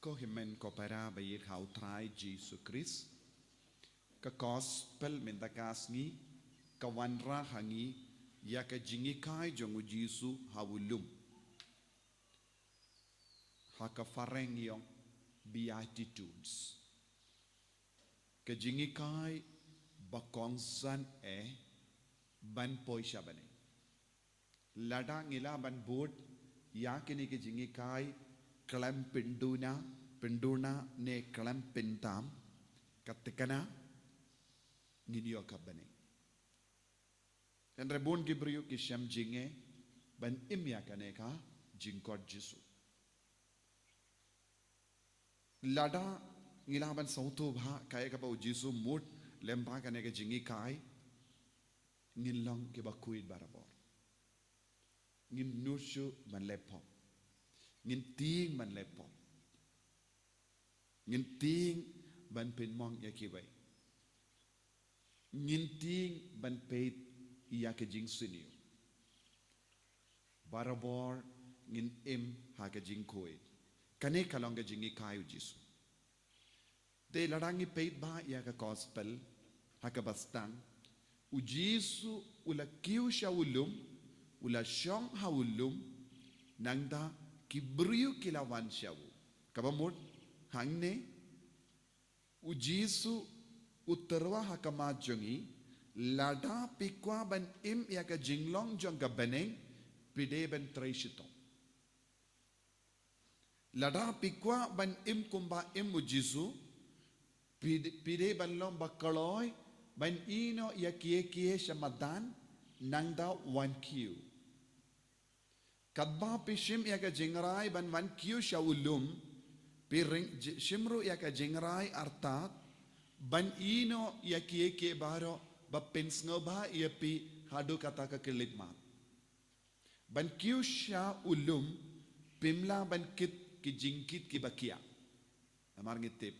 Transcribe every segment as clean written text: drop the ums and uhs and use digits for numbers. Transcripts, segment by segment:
ko himen ko para bayir hautrai Jesus Christ ka gospel mendagasngi ka wanra hangi ya ka jingikai jongu Jesus hawulum haka fareng yung beatitudes ka jingikai bakongsan ban poi shabane ladang ila ban board ya kini ke jingikai kelam penduna ne kelam pentam katikana nginyo kabane dan rebon gibriyo ki syam jinge ban imya kaneka jingkot jisu lada ngilaban sauto bha kaya ka ba jisu mut lemba kaneka jingi kai ngilong ke ba kuit barabor ngin nushu ban lepo ngin ting ban lepo ngin ting ban penmong ya kibai ngin ting ban peit ya ke jing siniu barabor ngin im ha ke jing koi kane kalong ke jingi kai jisu de ladangi peit ba ya ke gospel ha ke bastang ujisu ula kiu shawulum ula shong hawulum nangda kibriu kilawan shawu kabamut hangne ujisu utarwa hakamajongi lada pikwa ban im yaka jinglong jong gabeneng pide ban treishito lada pikwa ban im kumba im ujisu pide ban long bakaloy ban ino yakie shamadan nangda 1Q kadba pishim yaka jingrai ban 1Q shawulum piring shimru yaka jingrai artat ban ino yakie baro ba pensngoba yapi hadu kata ka kilitmat ban Q sha ulum pimla ban kit ki jingkit ki bakia amar ngitip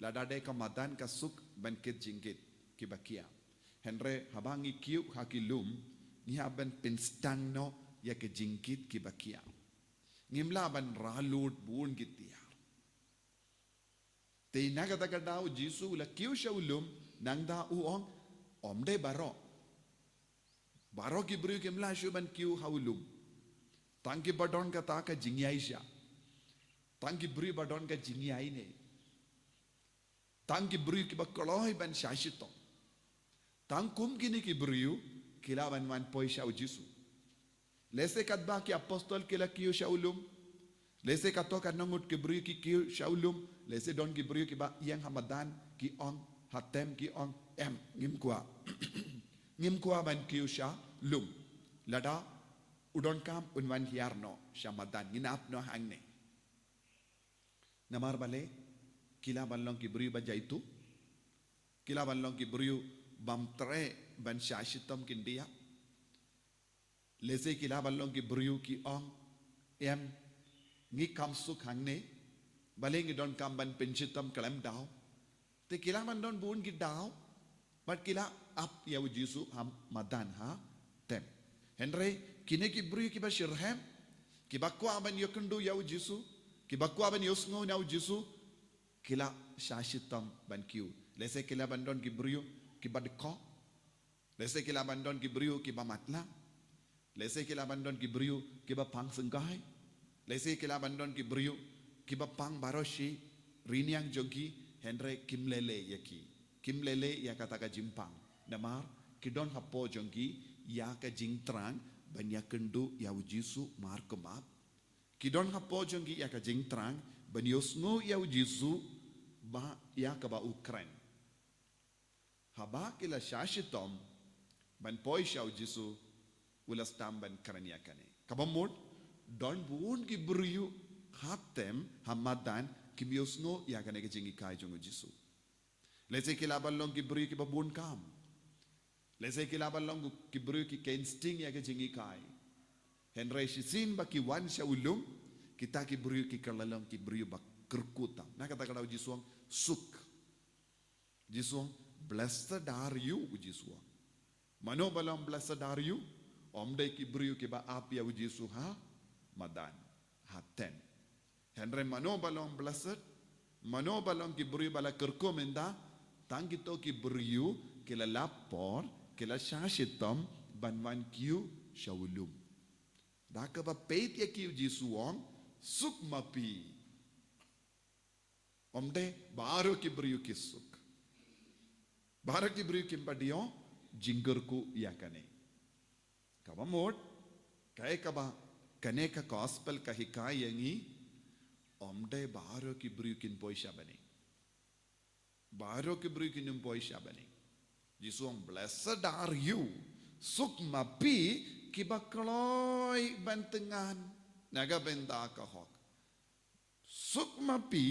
ladade ka madan ka suk ban kit jingkit ki bakia henre habangi Q hakilum ni haban pinstang no ya ke jingkit ki bakia ngimla ban ralut bun gitiar te naga daga dau jisu la Q shaulum nangda uong omde baro ki bru kimla shuban Q haulum tangki badon ka ta ka jingyaisha tangki bru badon ka jingyaine tangki bru ki bakoloy ban shashito tangkum gini ki bru kilaban man poi shau jisu lese kadba ki apostol kila kiyo shaulum lese katoka nangut ki bru ki kiyo shaulum lese don ki bru ki ba yang hamadan ki on hatem ki on em ngimkwa ban kiyo shaulum lada udon kam unwan hiarno shamadan nginap no hangne namar bale kila balong ki bru ba jaitu kila balong ki bru bam tre ban shashitam kindia lese kila balong ki bru ki ong em ngi kam suk hangne bale ngi don kam ban penchitam kalam daw te kila man don bun ki daw but kila up ya jisu ham madan ha tem henry kine ki bru ki ba shirhem ki bakwa ban yokundu ya jisu ki bakwa ban yosngo na jisu kila shashitam ban kiu lese kila ban don ki bru ki badko lese kila ban don ki bru ki ba matla lese kila ban don ki bru ki ba pang sengkai lese kila ban don ki bru ki ba pang baroshi riniang jogi henry kimlele ya kata ka jimpang namar kidon hapo jogi ya ka jingtrang ban ya kendu ya ujisu mar kumap kidon hapo jogi ya ka jingtrang ban yosno ya ujisu ba ya ka ba Ukraine haba kila shashitom ban poi shau jisu ulas tamban karanya kane kabamut don buun ki buriyu hatem hamadan kimyosno ya kane ke jingi kai jongo jisu lese kila balong ki buriyu ki babun kam lese kila balong ki buriyu ki kensting ya ke jingi kai henry shisin ba ki wan shaulum kita ki buriyu ki kalalong ki buriyu ba kerkutam na kata kada jisuang suk jisuang blessed are you ujiswa mano balam blessed are you omde ki brio ki ba apia ujisu ha madan haten Henry manobalong blessed, manobalong ki buriu bala kerkomenda, tangkito ki buriu, kila lapor, kila syashitam, banwan kiu syawulum. Daka ba peit ya kiu jisuong, sukmapi. Omde, baro ki buriu kisuk. Baro ki buriu kimpadiyo, jinggerku yakane. Kaba mod, kaya kaba, kane ka gospel ka hikaya yangi, Omde baro ki buriu kin poi shabane. Baro ki buriu kin poi shabane. Jisuong, blessed are you. Sukmapi kibakloi bantengan nagabenda kahok. Sukmapi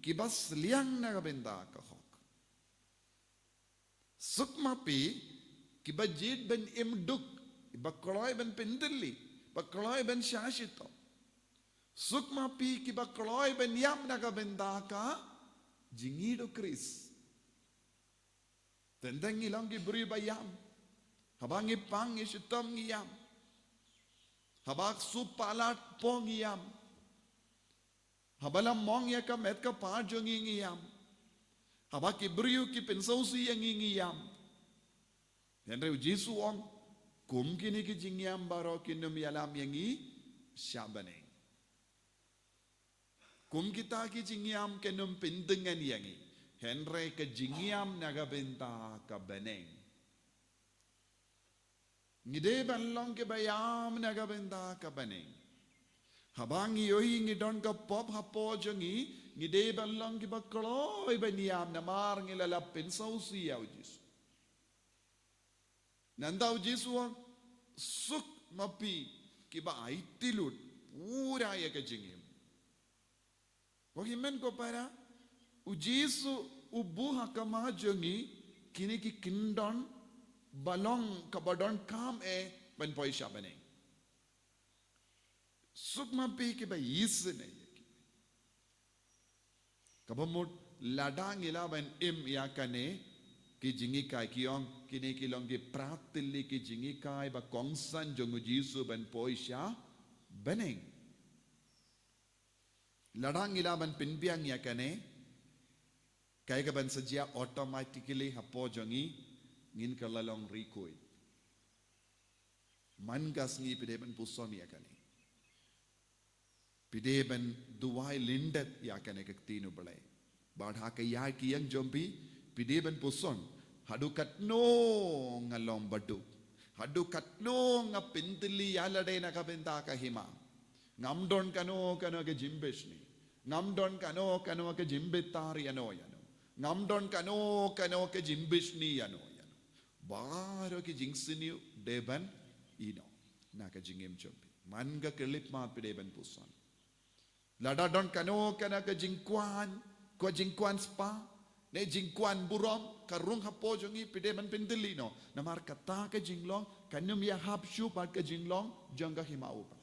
kibasliang nagabenda kahok. Sukmapi kibajid ben imduk. Bakloi ben pendeli. Bakloi ben syashito. Sukmapi kibakloi ben yam nagabenda ka jingido Kris. Tendang ilang gibri bayam. Habang ipang isitam ngiyam. Habang supalat po ngiyam. Habalam mong ya ka met ka parjo ngiyam. Habang kibriyo ki pensausi yang ngiyam. Henry Jesu ong kum kini ki jingyam baro kinum yalam yangi syabane. Kum kita ki jingyam kenum pindengan yangi. Henry ke jingyam nagabenta ka beneng. Ngide banlong ke bayam nagabenta ka beneng. Habang iyoy ngidon ka pop hapo jangi. Ngide banlong ke bakloy banyam namar ngilalapin sa usiyaw Jesu. Nandaw Jesu ang suk mapi kiba ay tilud. Pura ya ka jingyam. Wakimen ko para ujisu ubuha kamajongi kini ki kindon balong kabadon kam ban poi shabane sukma pi ki ba yisne kabamut ladang ila ban im yakane ki jingi kai kiong kini ki long ki pratili ki jingi kai ba kongsan jong ujisu ban poi sha baneng ladang ilaban pinbiang yakane kaya ka ban saja automatically hapo jangi ngin kalalong rikoy man gas ngi pideban puson yakane pideban duwai lindet yakane kaktino balay badha kaya kiyang jombi pideban puson hadukat no ngalong badu hadukat no ngapintili yalade nakabenta kahima Ngamdon kano ke jimbeshni. Ngamdon kano ke jimbetari yano. Ngamdon kano ke jimbeshni yano. Baro ke jingsini deban ino. Naka jingim chompi. Manga kelip maat pi deban puson. Ladadon kano ke jingkwan. Ko jingkwan spa. Ne jingkwan burom. Karung hapo jongi pi deban pindelino. Namar kata ke jinglong. Kanyum ya hapshu pat ke jinglong. Jangga himau pa.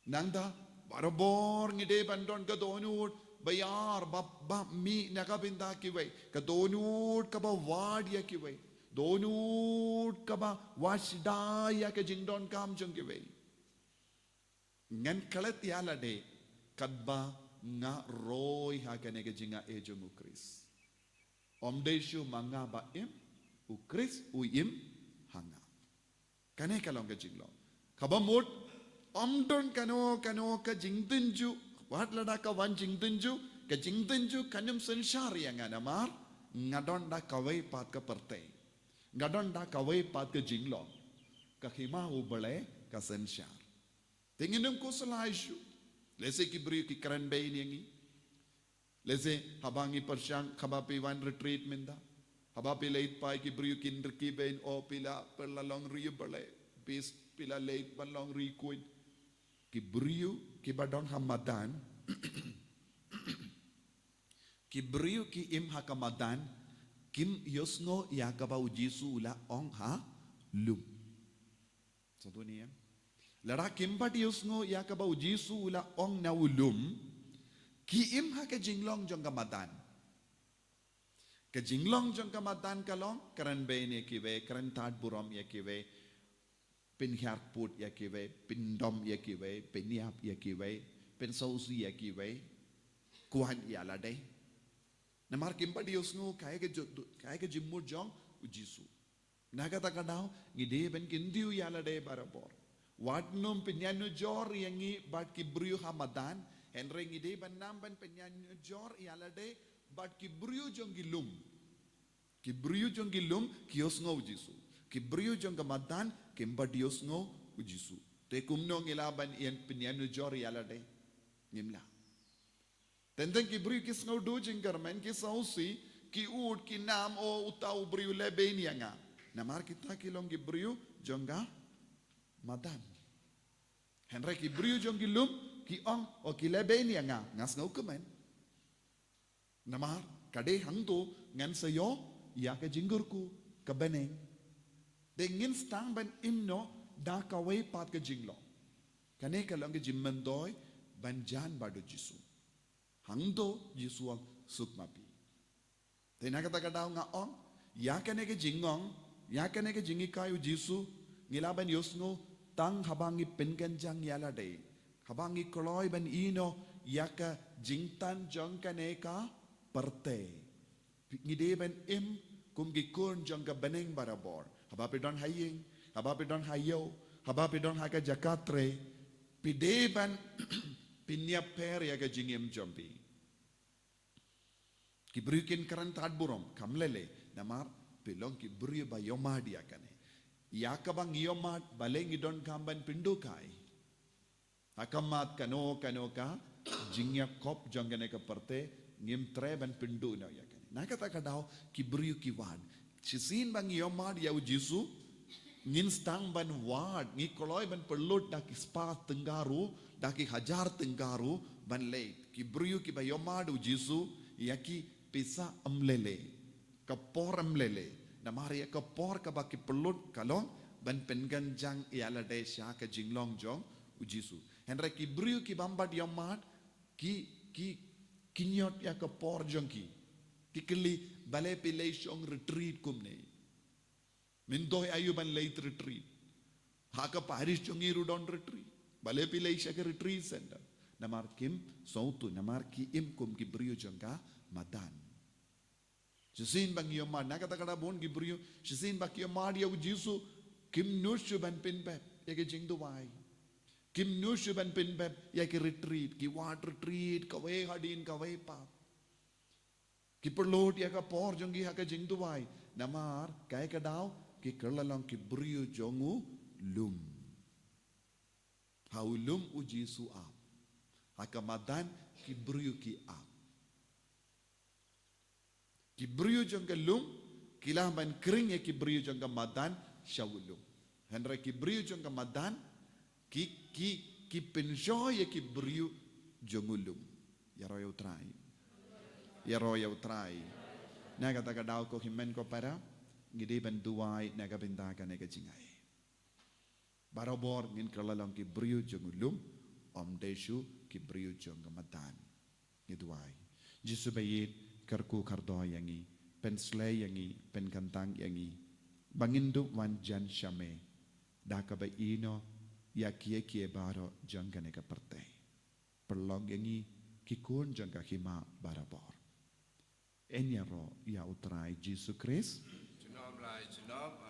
Nangda barabor ngide bandon kadonut bayar babba mi nakabinda kiway kadonut kaba wad ya kiway donut kaba washda ya ke jingdon kam jong kiway ngan kalat yala de kadba nga roy ha kane ke jinga ejong ukris omdeshu manga ba im ukris uim hanga kane kalong ke jinglong kaba mut Omdon kano ka jingdinju wat lada ka wan jingdinju ka jingdinju kanyum sensyari yang anamar ngadon da kawai pat ka pertai ngadon da kawai pat ka jinglong ka hima ubale ka sensyar tinginum ko salaishu lese ki bri ki kran bain yangi lese habangi persyang khabapi wan retreat minda habapi leit pai ki bri ki ndrki bain o pila perlalong riu bale bis pila leit balong ri kuin ki brio ki badon hamadan ki brio ki im hakamadan kim yosngo yakaba ujisu ula ong ha lum satu ni ya lara kim pat yosngo yakaba ujisu ula ong na ulum ki im ha ke jinglong jong kamadan ke jinglong jong kamadan kalong karan be ne kiwe karan tat burom ye kiwe Pinhyarput ya kiwe, pindom ya kiwe, penyap ya kiwe, pen sausi ya ki we kuhan ya la de namar kimpa dios ngo kaya ke jimmu jong ujisu nagata kadao ngide ben kindiu ya la de barabor watnum penyanu jor yangi bat kibriu hamadan henry ngide ban nam ban penyanu jor ya la de bat kibriu jong gilum kios ngo ujisu kibriu jong kamadan kimpa dios ngo ujisu te kumno ngilaban ian penyanu jor ya la de ngimla tentang kibriu kis ngau do jingkarmen kis sausi ki ut ki nam o utau briu le benianga namar kita kilong kibriu jongga madan henry kibriu jong gilum ki ong o ki le benianga ngas ngau kemen namar kade hangto ngan sayo ya ke jingurku ke beneng dengin stang ban imno da kawai pat ke jinglo kane kalong ke jimmendoy banjan badu jisu hangdo jisuang sukmapi tena kata kadao nga ong ya kane ke jingong ya kane ke jingi kayu jisu ngilaban yosngo tang habangi penkenjang yala de habangi koloy ban ino ya ka jingtan jong kane ka perte ngide ban im kum gikon jong ka beneng barabor habapi don haying habapi don hayo habapi don haka jakatre pideban pinya per ya ga jingim jompi kibrukin karan tad burom kamlele namar pilong kibru ba yomad ya kane ya ka bang yomad baleng idon kamban pindukai hakamat kano ka jingya kop jongane ka parte ngim treban pindu na ya kane nakata kadao kibru kiwan sisin bang yomad ya ujisu ngin stang ban wad ngi koloy ban perlut dak spa tenggaru daki hajar tenggaru ban late kibru ki bayomadu jisu yaki pisa amlele kapor amlele namari kapor ka baki perlut kalong ban penganjang iala desya ka jinglong jong ujisu henry kibru ki bambat yomad ki kinyot ya kapor jong ki kili bale pilay siyong retreat kumne mindoy ayuban late retreat haka parish jong iru don retreat bale pilay siya ka retreat center namar kim sautu namar ki im kum ki brio jongka madan sisin bang yomad nakata kada bon ki brio sisin bak yomad ya ujisu kim nushu ban pinpep ya ke jing duwai kim nushu ban pinpep ya ke retreat ki wat retreat kawai hadin kawai pa ki perlot ya ka por jongi haka jing duwai namar kay kadaw ki kerlalong ki brio jongu lum haulum uji suap hakamadan kibriyu ki ap kibriyu jongga lum kilaban kering ya kibriyu jongga madan syawulum henry kibriyu jongga madan ki pensyo ya kibriyu jongulum ya royo utrai na kata kadaw ko himen ko para ngidi ban duwai naga bindaga naga jingay barabor ngin kerlalong kibriyu jongulum om deshu kibriyu jong madan ngidwai jisu bayit karku kardo yangi pen slay yangi pen kantang yangi bangindu wan jan shame daka ba ino ya kie baro jangane ka parte perlong yangi kikun jangka hima barabor enyaro ya utrai jisu Christ Junob lai junob